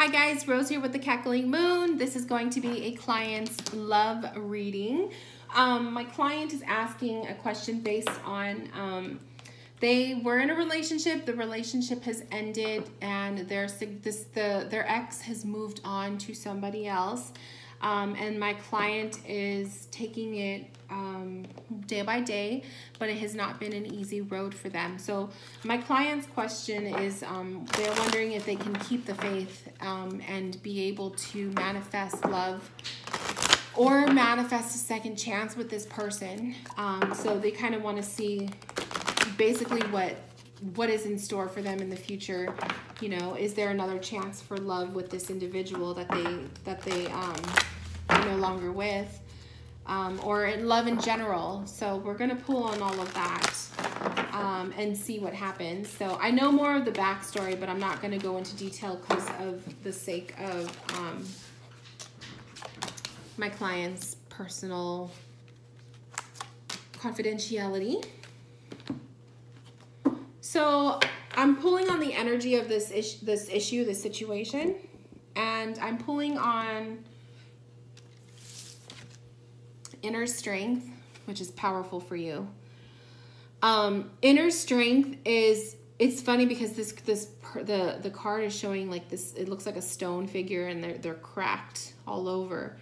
Hi guys, Rose here with the Cackling Moon. This is going to be a client's love reading. My client is asking a question based on they were in a relationship, the relationship has ended, and their ex has moved on to somebody else. And my client is taking it day by day, but it has not been an easy road for them. So my client's question is they're wondering if they can keep the faith and be able to manifest love or manifest a second chance with this person. So they kind of want to see basically what is in store for them in the future. You know, is there another chance for love with this individual that they are no longer with, or in love in general. So we're going to pull on all of that and see what happens. So I know more of the backstory, but I'm not going to go into detail because of the sake of my client's personal confidentiality. So I'm pulling on the energy of this situation, and I'm pulling on inner strength, which is powerful for you. Inner strength is, it's funny because the card is showing like this, it looks like a stone figure, and they're cracked all over.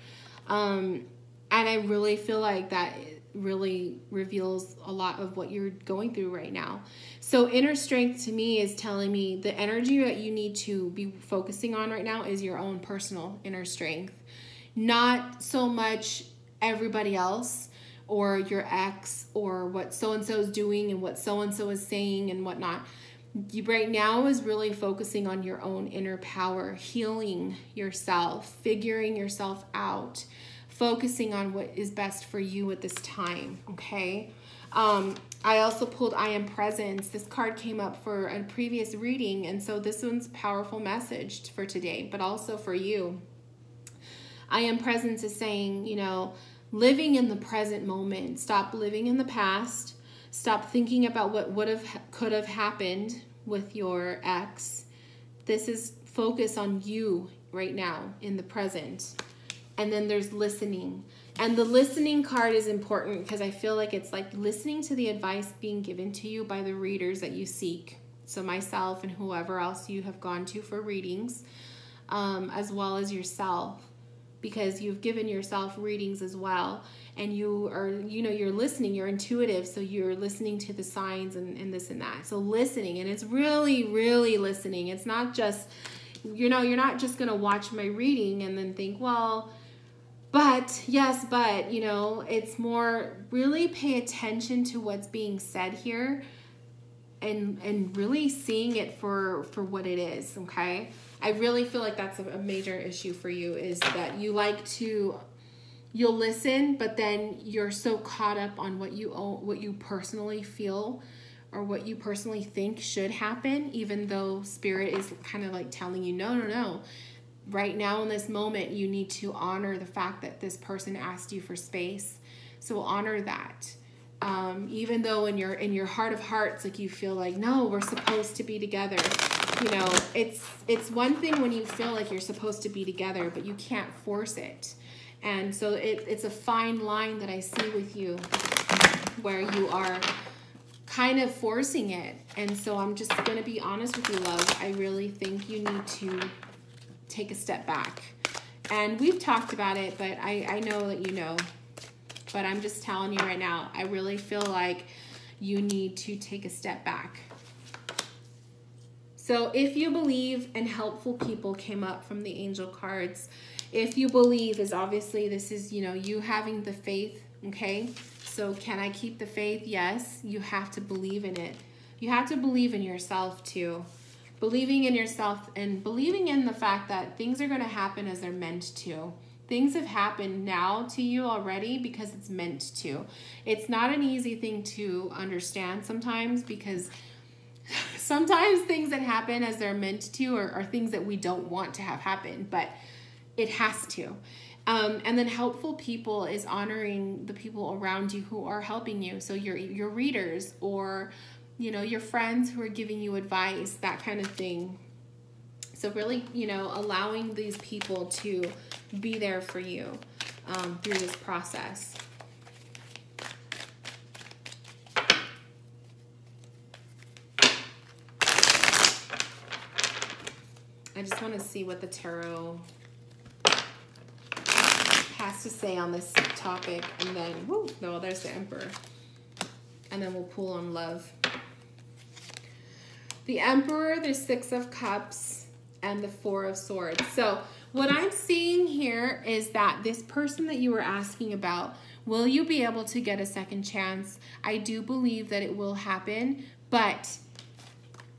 And I really feel like that really reveals a lot of what you're going through right now. So inner strength to me is telling me the energy that you need to be focusing on right now is your own personal inner strength. Not so much everybody else or your ex or what so-and-so is doing and what so-and-so is saying and whatnot. You right now is really focusing on your own inner power, healing yourself, figuring yourself out, focusing on what is best for you at this time, okay? I also pulled I Am Presence. This card came up for a previous reading, and so this one's a powerful message for today, but also for you. I Am Presence is saying, you know, living in the present moment. Stop living in the past. Stop thinking about what could have happened with your ex. This is focus on you right now in the present. And then there's listening. And the listening card is important because I feel like it's like listening to the advice being given to you by the readers that you seek. So myself and whoever else you have gone to for readings, as well as yourself, because you've given yourself readings as well. And you are, you know, you're listening, you're intuitive. So you're listening to the signs and this and that. So listening, and it's really, really listening. It's not just, you know, you're not just going to watch my reading and then think, well, but, yes, but, you know, it's more really pay attention to what's being said here and really seeing it for what it is, okay? I really feel like that's a major issue for you, is that you like to, you'll listen, but then you're so caught up on what you personally feel or what you personally think should happen, even though spirit is kind of like telling you, no. Right now in this moment, you need to honor the fact that this person asked you for space. So honor that. Even though in your heart of hearts, like you feel like, no, we're supposed to be together. You know, it's one thing when you feel like you're supposed to be together, but you can't force it. And so it's a fine line that I see with you where you are kind of forcing it. And so I'm just going to be honest with you, love. I really think you need to take a step back. And we've talked about it, but I know that you know. But I'm just telling you right now, I really feel like you need to take a step back. So if you believe, and helpful people came up from the angel cards, if you believe is obviously this is, you know, you having the faith, okay? So can I keep the faith? Yes, you have to believe in it. You have to believe in yourself too. Believing in yourself and believing in the fact that things are going to happen as they're meant to. Things have happened now to you already because it's meant to. It's not an easy thing to understand sometimes, because sometimes things that happen as they're meant to are things that we don't want to have happen, but it has to. And then helpful people is honoring the people around you who are helping you. So your readers, or, you know, your friends who are giving you advice, that kind of thing. So really, you know, allowing these people to be there for you through this process. I just want to see what the tarot has to say on this topic, and then, whoo, no, there's the Emperor. And then we'll pull on love. The Emperor, the Six of Cups, and the Four of Swords. So what I'm seeing here is that this person that you were asking about, will you be able to get a second chance? I do believe that it will happen, but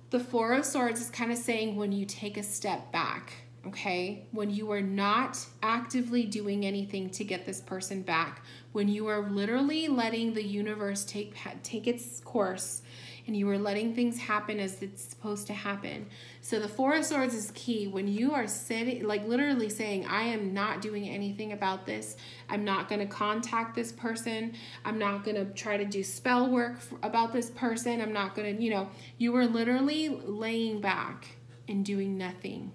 the Four of Swords is kind of saying when you take a step back, okay? When you are not actively doing anything to get this person back, when you are literally letting the universe take its course, and you are letting things happen as it's supposed to happen. So the Four of Swords is key. When you are sitting, like literally saying, I am not doing anything about this. I'm not going to contact this person. I'm not going to try to do spell work about this person. I'm not going to, you know, you are literally laying back and doing nothing.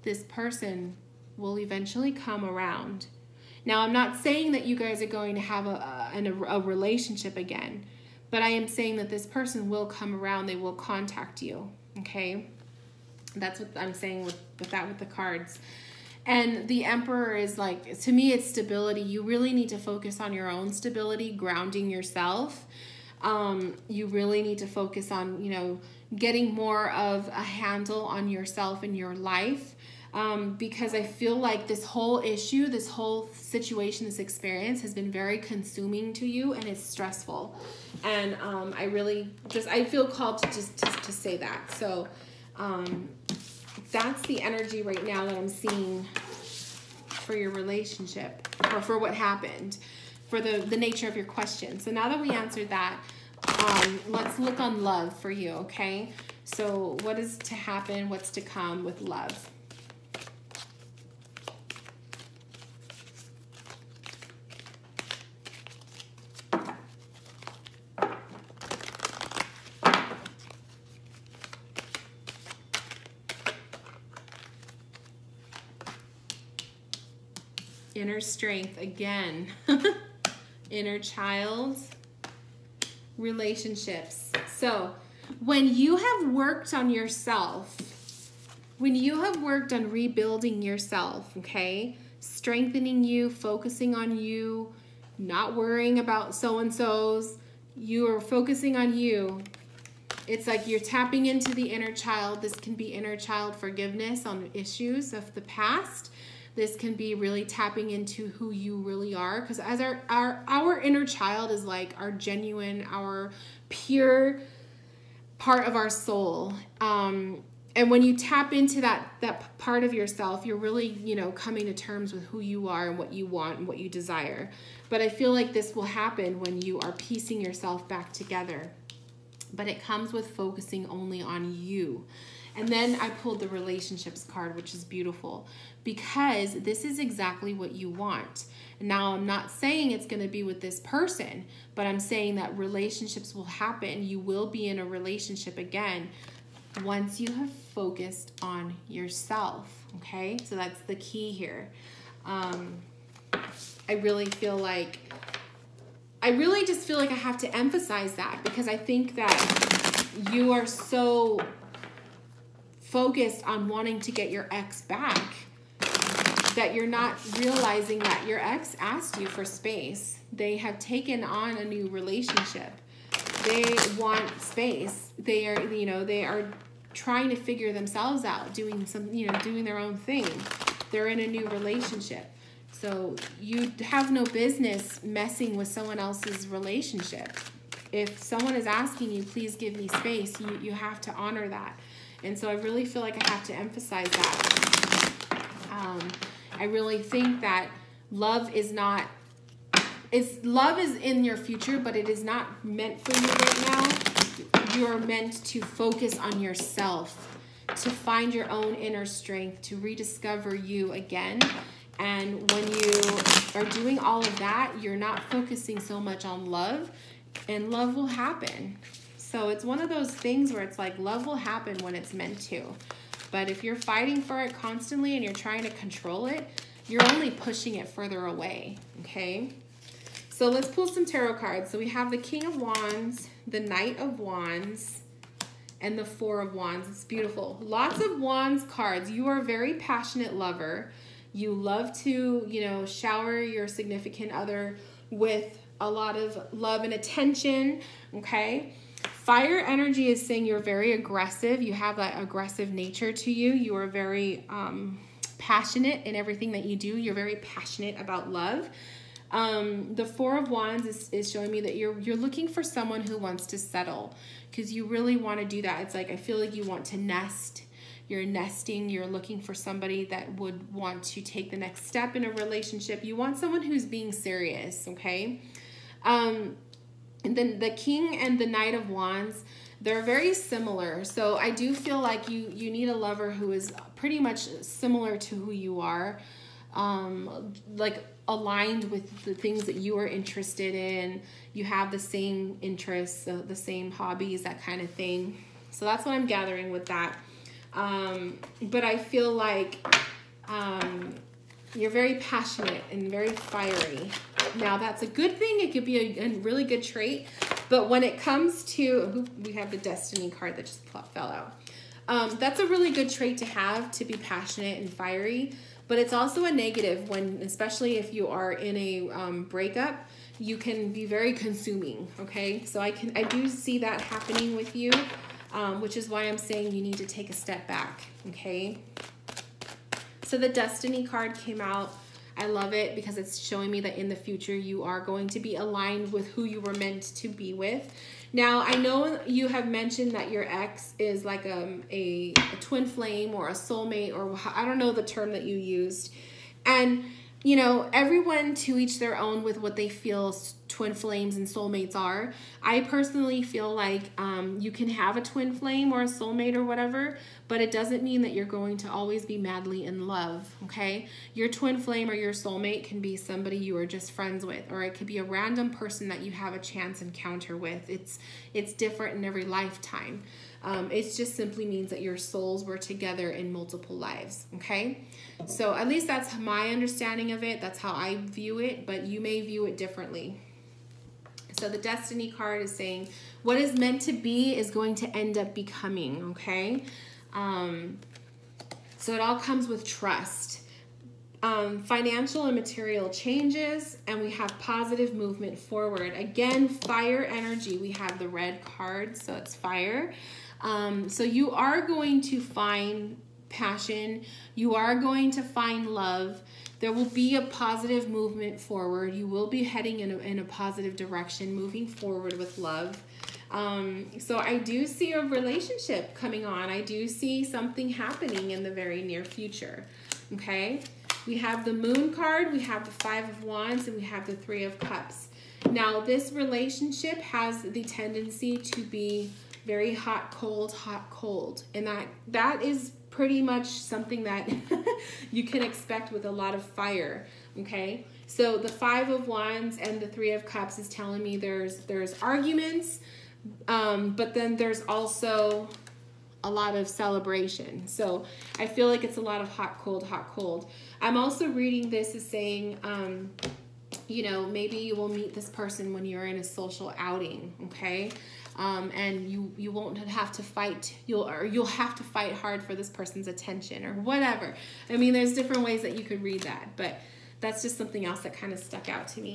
This person will eventually come around. Now, I'm not saying that you guys are going to have a relationship again, but I am saying that this person will come around. They will contact you, okay? That's what I'm saying with the cards. And the Emperor is like, to me, it's stability. You really need to focus on your own stability, grounding yourself. You really need to focus on, you know, getting more of a handle on yourself and your life. Because I feel like this whole issue, this whole situation, this experience has been very consuming to you, and it's stressful. And I feel called to just to say that. So that's the energy right now that I'm seeing for your relationship, or for what happened, for the nature of your question. So now that we answered that, let's look on love for you, okay? So what is to happen, what's to come with love? Inner strength again. Inner child. Relationships. So when you have worked on yourself, when you have worked on rebuilding yourself, okay, strengthening you, focusing on you, not worrying about so-and-sos, you are focusing on you. It's like you're tapping into the inner child. This can be inner child forgiveness on issues of the past. This can be really tapping into who you really are, because as our inner child is like our genuine, our pure part of our soul. And when you tap into that part of yourself, you're really, you know, coming to terms with who you are and what you want and what you desire. But I feel like this will happen when you are piecing yourself back together. But it comes with focusing only on you. And then I pulled the relationships card, which is beautiful, because this is exactly what you want. Now, I'm not saying it's going to be with this person, but I'm saying that relationships will happen. You will be in a relationship again once you have focused on yourself, okay? So that's the key here. I really just feel like I have to emphasize that, because I think that you are so focused on wanting to get your ex back that you're not realizing that your ex asked you for space. They have taken on a new relationship. They want space. They are trying to figure themselves out, doing their own thing. They're in a new relationship. So you have no business messing with someone else's relationship. If someone is asking you, please give me space, you have to honor that. And so I really feel like I have to emphasize that. I really think that love is in your future, but it is not meant for you right now. You are meant to focus on yourself, to find your own inner strength, to rediscover you again. And when you are doing all of that, you're not focusing so much on love, and love will happen. So it's one of those things where it's like love will happen when it's meant to. But if you're fighting for it constantly and you're trying to control it, you're only pushing it further away, okay? So let's pull some tarot cards. So we have the King of Wands, the Knight of Wands, and the Four of Wands. It's beautiful. Lots of Wands cards. You are a very passionate lover. You love to, you know, shower your significant other with a lot of love and attention, okay? Fire energy is saying you're very aggressive. You have that aggressive nature to you. You are very passionate in everything that you do. You're very passionate about love. The Four of Wands is showing me that you're looking for someone who wants to settle, because you really want to do that. It's like, I feel like you want to nest. You're nesting. You're looking for somebody that would want to take the next step in a relationship. You want someone who's being serious, okay? And then the King and the Knight of Wands, they're very similar. So I do feel like you need a lover who is pretty much similar to who you are, like aligned with the things that you are interested in. You have the same interests, the same hobbies, that kind of thing. So that's what I'm gathering with that. But I feel like you're very passionate and very fiery. Now, that's a good thing. It could be a really good trait. But when it comes to, we have the Destiny card that just fell out. That's a really good trait to have, to be passionate and fiery. But it's also a negative when, especially if you are in a breakup, you can be very consuming, okay? So I do see that happening with you, which is why I'm saying you need to take a step back, okay? So the Destiny card came out. I love it because it's showing me that in the future you are going to be aligned with who you were meant to be with. Now, I know you have mentioned that your ex is like a twin flame or a soulmate, or I don't know the term that you used. And, you know, everyone to each their own with what they feel twin flames and soulmates are. I personally feel like you can have a twin flame or a soulmate or whatever, but it doesn't mean that you're going to always be madly in love, okay? Your twin flame or your soulmate can be somebody you are just friends with, or it could be a random person that you have a chance encounter with. It's different in every lifetime. It just simply means that your souls were together in multiple lives, okay? So at least that's my understanding of it. That's how I view it, but you may view it differently. So the Destiny card is saying what is meant to be is going to end up becoming, okay? So it all comes with trust. Financial and material changes, and we have positive movement forward. Again, fire energy. We have the red card, so it's fire. So you are going to find passion. You are going to find love. There will be a positive movement forward. You will be heading in a positive direction, moving forward with love. So I do see a relationship coming on. I do see something happening in the very near future. Okay? We have the Moon card, we have the Five of Wands, and we have the Three of Cups. Now, this relationship has the tendency to be very hot, cold. And that is pretty much something that you can expect with a lot of fire, okay? So the Five of Wands and the Three of Cups is telling me there's arguments, but then there's also a lot of celebration. So I feel like it's a lot of hot, cold. I'm also reading this as saying, you know, maybe you will meet this person when you're in a social outing, okay? And you won't have to fight. You'll have to fight hard for this person's attention or whatever. I mean, there's different ways that you could read that, but that's just something else that kind of stuck out to me.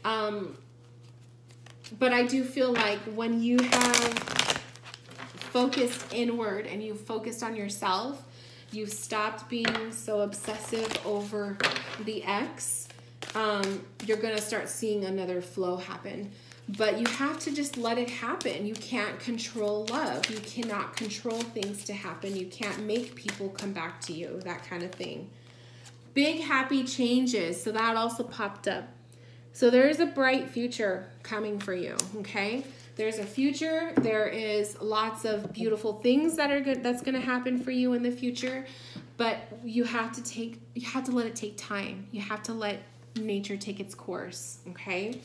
But I do feel like when you have focused inward and you've focused on yourself, you've stopped being so obsessive over the ex, you're going to start seeing another flow happen. But you have to just let it happen. You can't control love. You cannot control things to happen. You can't make people come back to you, that kind of thing. Big happy changes. So that also popped up. So there is a bright future coming for you, okay? There's a future. There is lots of beautiful things that are good that's going to happen for you in the future, but you have to let it take time. You have to let nature take its course, okay?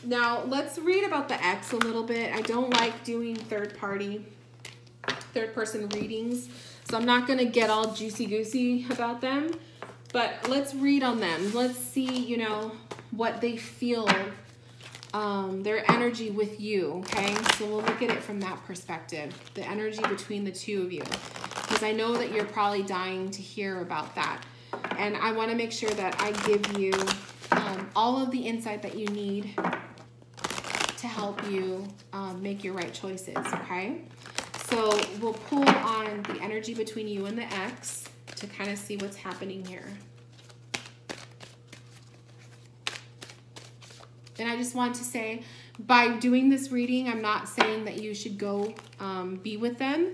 Now, let's read about the ex a little bit. I don't like doing third person readings, So I'm not going to get all juicy-goosey about them, but let's read on them. Let's see, you know, what they feel, their energy with you, okay? So we'll look at it from that perspective, the energy between the two of you, because I know that you're probably dying to hear about that. And I want to make sure that I give you all of the insight that you need to help you make your right choices, okay? So we'll pull on the energy between you and the ex to kind of see what's happening here. And I just want to say, by doing this reading, I'm not saying that you should go be with them.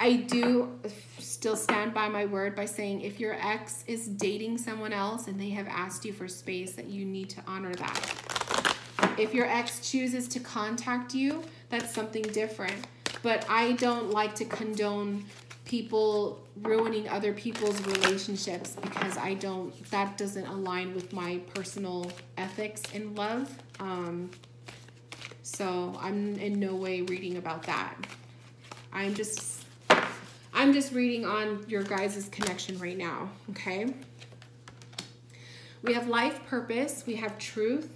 I do still stand by my word by saying if your ex is dating someone else and they have asked you for space, that you need to honor that. If your ex chooses to contact you, that's something different. But I don't like to condone people ruining other people's relationships, because that doesn't align with my personal ethics in love. So I'm in no way reading about that. I'm just reading on your guys' connection right now, okay? We have life purpose, we have truth,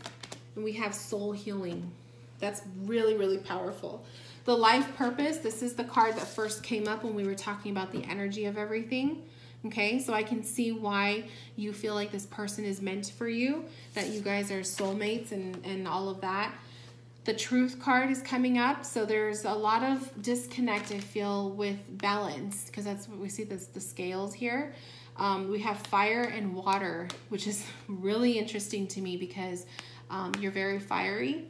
and we have soul healing. That's really, really powerful. The life purpose, this is the card that first came up when we were talking about the energy of everything. Okay, so I can see why you feel like this person is meant for you, that you guys are soulmates and all of that. The truth card is coming up, so there's a lot of disconnect, I feel, with balance, because that's what we see, the scales here. We have fire and water, which is really interesting to me because you're very fiery.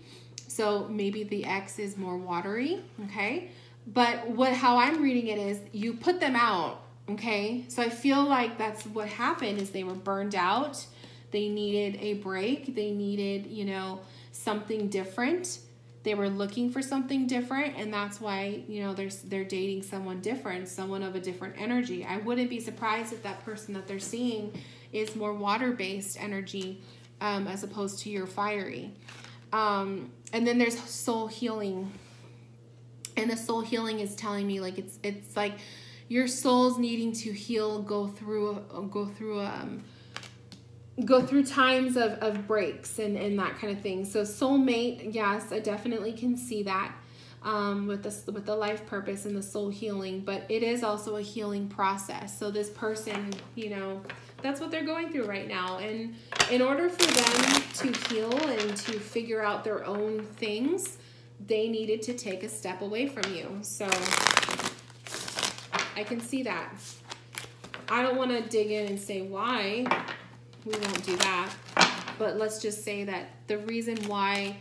So maybe the ex is more watery, okay? But how I'm reading it is you put them out, okay? So I feel like that's what happened, is they were burned out. They needed a break. They needed, you know, something different. They were looking for something different, and that's why, you know, they're dating someone different, someone of a different energy. I wouldn't be surprised if that person that they're seeing is more water-based energy as opposed to your fiery. And then there's soul healing, and the soul healing is telling me like it's like your soul's needing to heal, go through times of breaks and that kind of thing. So soulmate, yes, I definitely can see that with the life purpose and the soul healing, but it is also a healing process. So this person, you know, that's what they're going through right now. And in order for them to heal and to figure out their own things, they needed to take a step away from you. So I can see that. I don't want to dig in and say why. We won't do that. But let's just say that the reason why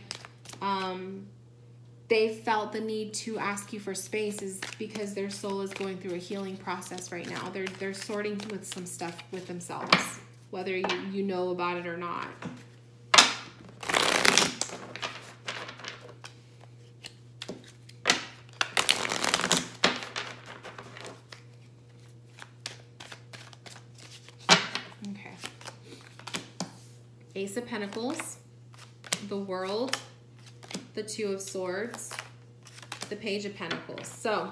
they felt the need to ask you for space is because their soul is going through a healing process right now. They're sorting with some stuff with themselves, whether you know about it or not. Okay. Ace of Pentacles, the World, the Two of Swords, the Page of Pentacles. So,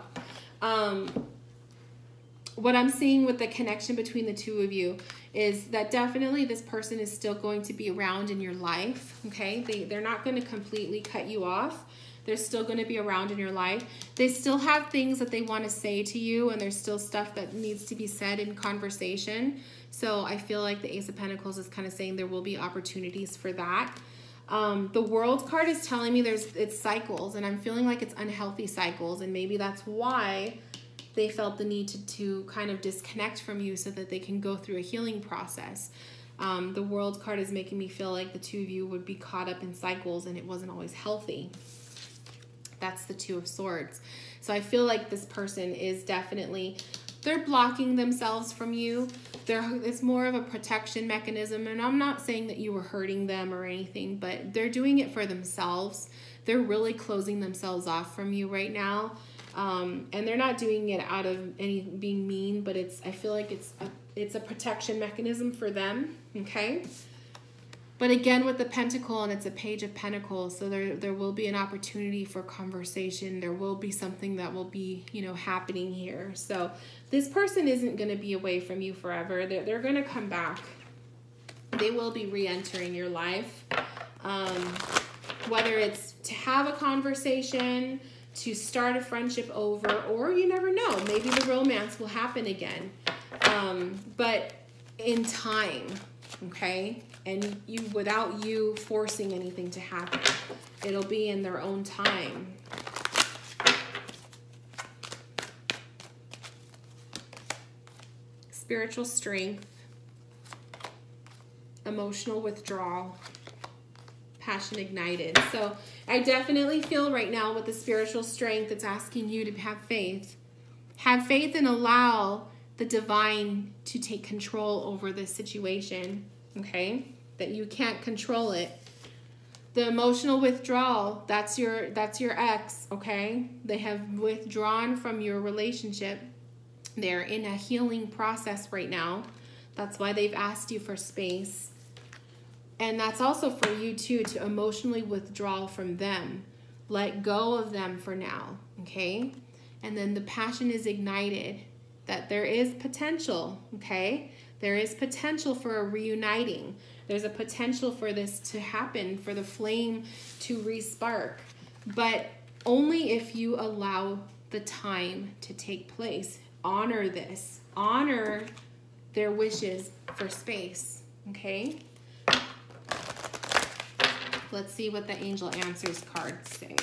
what I'm seeing with the connection between the two of you is that definitely this person is still going to be around in your life, okay? They're not going to completely cut you off. They're still going to be around in your life. They still have things that they want to say to you, and there's still stuff that needs to be said in conversation. So I feel like the Ace of Pentacles is kind of saying there will be opportunities for that. The World card is telling me it's cycles, and I'm feeling like it's unhealthy cycles, and maybe that's why they felt the need to kind of disconnect from you so that they can go through a healing process. The World card is making me feel like the two of you would be caught up in cycles, and it wasn't always healthy. That's the Two of Swords. So I feel like this person is definitely, they're blocking themselves from you. It's more of a protection mechanism, and I'm not saying that you were hurting them or anything, but they're doing it for themselves. They're really closing themselves off from you right now, and they're not doing it out of any being mean, but I feel like it's a protection mechanism for them. Okay. But again, with the pentacle, and it's a page of pentacles, so there will be an opportunity for conversation. There will be something that will be, happening here. So this person isn't going to be away from you forever. They're going to come back. They will be re-entering your life. Whether it's to have a conversation, to start a friendship over, or you never know, maybe the romance will happen again. But in time, okay? And without you forcing anything to happen. It'll be in their own time. Spiritual strength, emotional withdrawal, passion ignited. So I definitely feel right now with the spiritual strength, it's asking you to have faith. Have faith and allow the divine to take control over this situation, okay? That you can't control it. The emotional withdrawal, that's your ex, okay? They have withdrawn from your relationship. They're in a healing process right now. That's why they've asked you for space. And that's also for you too, to emotionally withdraw from them. Let go of them for now, okay? And then the passion is ignited, that there is potential, okay? There is potential for a reuniting. There's a potential for this to happen, for the flame to re-spark. But only if you allow the time to take place. Honor this. Honor their wishes for space, okay? Let's see what the Angel Answers cards say.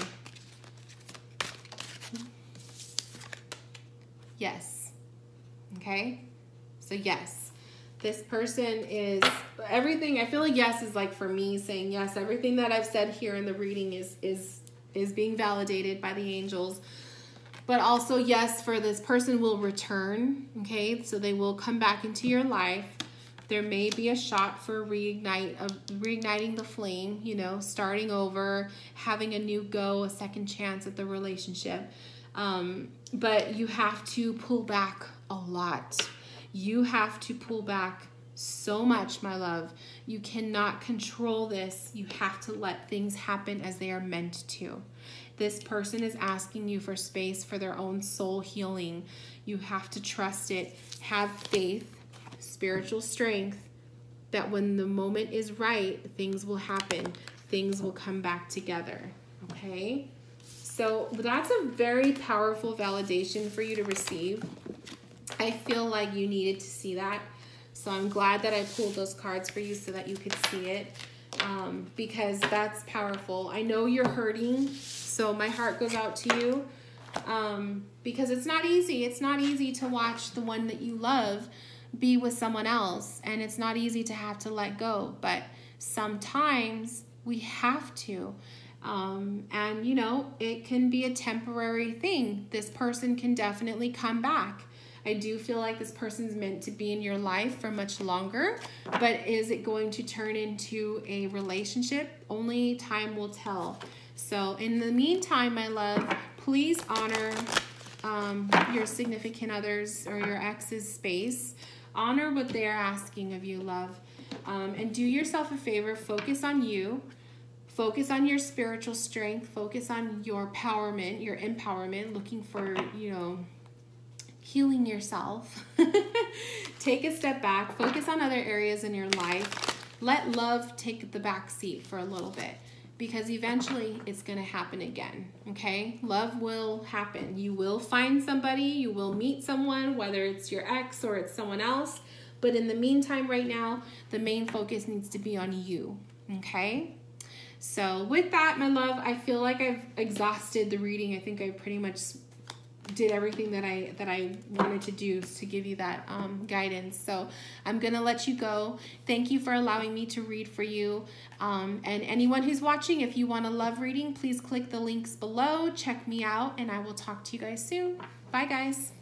Yes. Okay? So yes. This person is everything. I feel like yes is like for me saying yes. Everything that I've said here in the reading is being validated by the angels. But also yes, for this person will return. Okay? So they will come back into your life. There may be a shot for reigniting the flame, starting over, having a new go, a second chance at the relationship. But you have to pull back a lot. You have to pull back so much, my love. You cannot control this. You have to let things happen as they are meant to. This person is asking you for space for their own soul healing. You have to trust it. Have faith. Spiritual strength, that when the moment is right, things will happen. Things will come back together. Okay? So that's a very powerful validation for you to receive. I feel like you needed to see that. So I'm glad that I pulled those cards for you so that you could see it. Because that's powerful. I know you're hurting, so my heart goes out to you. Because it's not easy. It's not easy to watch the one that you love be with someone else, and it's not easy to have to let go, but sometimes we have to. And it can be a temporary thing. This person can definitely come back. I do feel like this person's meant to be in your life for much longer, but is it going to turn into a relationship? Only time will tell. So in the meantime, my love, please honor your significant others or your ex's space. Honor what they are asking of you, love. And do yourself a favor. Focus on you. Focus on your spiritual strength. Focus on your empowerment, looking for, healing yourself. Take a step back. Focus on other areas in your life. Let love take the back seat for a little bit. Because eventually it's going to happen again, okay? Love will happen. You will find somebody. You will meet someone, whether it's your ex or it's someone else. But in the meantime, right now, the main focus needs to be on you, okay? So with that, my love, I feel like I've exhausted the reading. I think I pretty much did everything that I wanted to do to give you that guidance. So I'm gonna let you go. Thank you for allowing me to read for you. And anyone who's watching, if you want a love reading, please click the links below. Check me out, and I will talk to you guys soon. Bye, guys.